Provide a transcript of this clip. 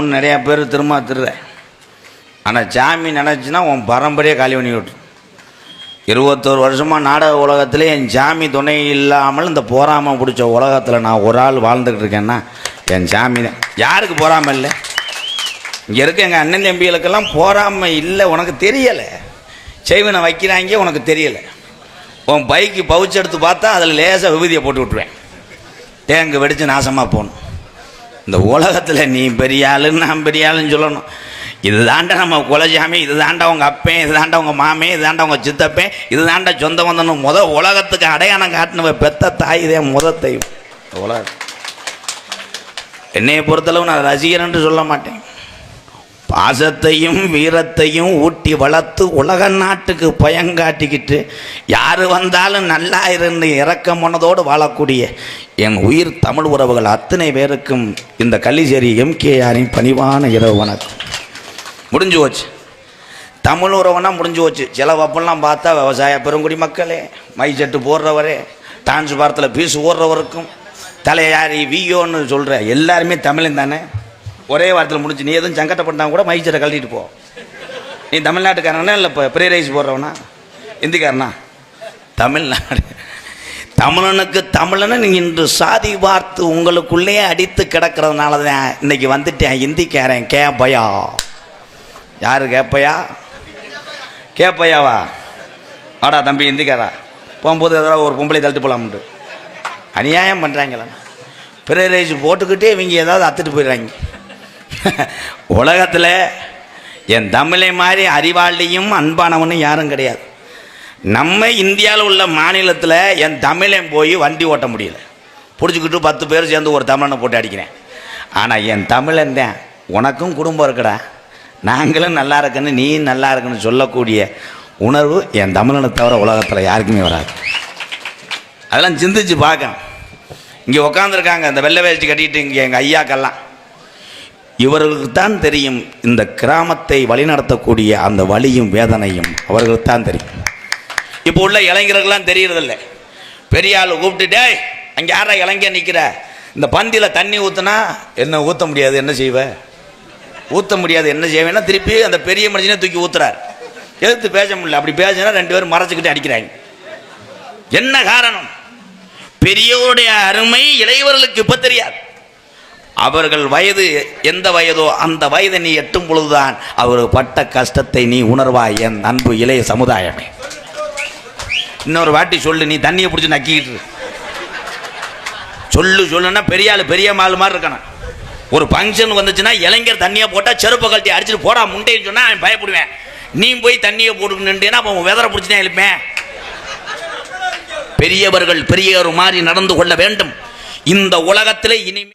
நிறையா பேர் திரும்ப திருற. ஆனால் சாமி நினச்சின்னா உன் பரம்பரையே காலி பண்ணி விட்டு 21 வருஷமாக நாடக உலகத்தில் என் சாமி துணை இல்லாமல் இந்த போராமல் பிடிச்ச உலகத்தில் நான் ஒரு ஆள் வாழ்ந்துக்கிட்டு இருக்கேன்னா என் சாமி தான். யாருக்கு போராமல் இல்லை? இங்கே இருக்க எங்கள் அண்ணன் தம்பிகளுக்கெல்லாம் போராமல் இல்லை. உனக்கு தெரியலை, செய்வனை வைக்கிறாங்க, உனக்கு தெரியலை. உன் பைக்கு பவுச்சு எடுத்து பார்த்தா அதில் லேசாக விபூதியை போட்டு விட்டுருவேன். தேங்கு வெடித்து நாசமாக போகணும். இந்த உலகத்தில் நீ பெரிய ஆளுன்னு நான் பெரிய ஆளுன்னு சொல்லணும். இது தாண்டா நம்ம குலசாமி, இது தாண்டா உங்கள் அப்பேன், இது தாண்டா உங்கள் மாமே, இது தாண்டா உங்கள் சித்தப்பேன், இது தாண்டா சொந்த வந்தனும் உலகத்துக்கு அடையாளம் காட்டின பெத்த தாய் இதே தெய்வம் உலகம். என்னையை பொறுத்தளவு நான் ரசிகர்ன்னு சொல்ல மாட்டேன். பாசத்தையும் வீரத்தையும் ஊட்டி வளர்த்து உலக நாட்டுக்கு பயங்காட்டிக்கிட்டு யார் வந்தாலும் நல்லா இருந்து இறக்க மனதோடு வாழக்கூடிய என் உயிர் தமிழ் உறவுகள் அத்தனை பேருக்கும் இந்த கள்ளிச்சேரி எம்கேஆரின் பணிவான இரவு வணக்கம். முடிஞ்சு போச்சு, தமிழ் உறவுனா முடிஞ்சு போச்சு. சில வப்பெல்லாம் பார்த்தா விவசாய பெருங்குடி மக்களே, மை செட்டு போடுறவரே, டான்ஸ் பாரத்தில் பீஸ் ஓடுறவருக்கும் தலையாரி வியோன்னு சொல்கிற எல்லாருமே தமிழன் தானே. ஒரே வாரத்தில் முடிச்சு. நீ எதுவும் சங்கட்டப்பட்டால் கூட மைச்சரை கழட்டிட்டு போ. நீ தமிழ்நாட்டுக்காரனா இல்லை இப்போ ப்ரே ரைஸ் போடுறவனா இந்திக்காரனா? தமிழ்நாடு தமிழனுக்கு தமிழனை நீங்கள் இன்று சாதி பார்த்து உங்களுக்குள்ளேயே அடித்து கிடக்கிறதுனால தான் இன்னைக்கு வந்துட்டேன் இந்திக்காரன் கேப்பையா. யார் கேப்பையா? கேப்பையாவா? வாடா தம்பி இந்திக்காரா. போகும்போது ஏதாவது ஒரு பொம்பளை தள்ளிட்டு போகலாம்ட்டு அநியாயம் பண்ணுறாங்களா? ப்ரே ரைஸ் போட்டுக்கிட்டே இவங்க ஏதாவது அத்துட்டு போயிடுறாங்க. உலகத்தில் என் தமிழை மாதிரி அறிவாளியும் அன்பானவனும் யாரும் கிடையாது. நம்ம இந்தியாவில் உள்ள மாநிலத்தில் என் தமிழன் போய் வண்டி ஓட்ட முடியல, பிடிச்சிக்கிட்டு 10 பேர் சேர்ந்து ஒரு தமிழனை போட்டு அடிக்கிறேன். ஆனால் என் தமிழன் தான் உனக்கும் குடும்பம் இருக்குடா, நாங்களும் நல்லா இருக்குன்னு நீ நல்லா இருக்குன்னு சொல்லக்கூடிய உணர்வு என் தமிழனை தவிர உலகத்தில் யாருக்குமே வராது. அதெல்லாம் சிந்திச்சு பார்க்கணும். இங்கே உட்காந்துருக்காங்க இந்த வெள்ளை வேஷ்டி கட்டிட்டு இங்கே எங்கள் ஐயாக்கெல்லாம், இவர்களுக்கு தான் தெரியும் இந்த கிராமத்தை வழிநடத்தக்கூடிய அந்த வலியும் வேதனையும் அவர்களுக்கு தான் தெரியும். இப்போ உள்ள இளைஞர்கள்லாம் தெரியறதில்லை. பெரிய ஆள் கூப்பிட்டுட்டே அங்கே யாரா இளைஞர் நிற்கிற, இந்த பந்தியில் தண்ணி ஊற்றுனா என்ன ஊற்ற முடியாது, என்ன செய்வ? ஊற்ற முடியாது, என்ன செய்வேன்னா திருப்பி அந்த பெரிய மனுஷனே தூக்கி ஊற்றுறார். எதிர்த்து பேச முடியல. அப்படி பேசினா 2 பேரும் மறைச்சிக்கிட்டு அடிக்கிறாங்க. என்ன காரணம்? பெரியவருடைய அருமை இளையவர்களுக்கு இப்போ தெரியாது. அவர்கள் வயது எந்த வயதோ அந்த வயதை நீ எட்டும் பொழுதுதான் அவர் பட்ட கஷ்டத்தை நீ உணர்வாய். என் அன்பு இளைய சமுதாயமே, இன்னொரு வாட்டி சொல்லு. நீ தண்ணியை பிடிச்சி நக்கிக்கிட்டு சொல்லுன்னா பெரிய ஆள் பெரிய மாள் மாதிரி இருக்கணும். ஒரு ஃபங்க்ஷன் வந்துச்சுன்னா இளைஞர் தண்ணியை போட்டால் செருப்பை கழட்டி அடிச்சுட்டு போடா முண்டைன்னு சொன்னால் அவன் பயப்படுவேன். நீ போய் தண்ணியை போட்டுக்கிட்டுன்னா அப்போ வெதரை பிடிச்சி தான் எழுப்பேன். பெரியவர்கள் பெரியவர் மாதிரி நடந்து கொள்ள வேண்டும். இந்த உலகத்திலே இனிமே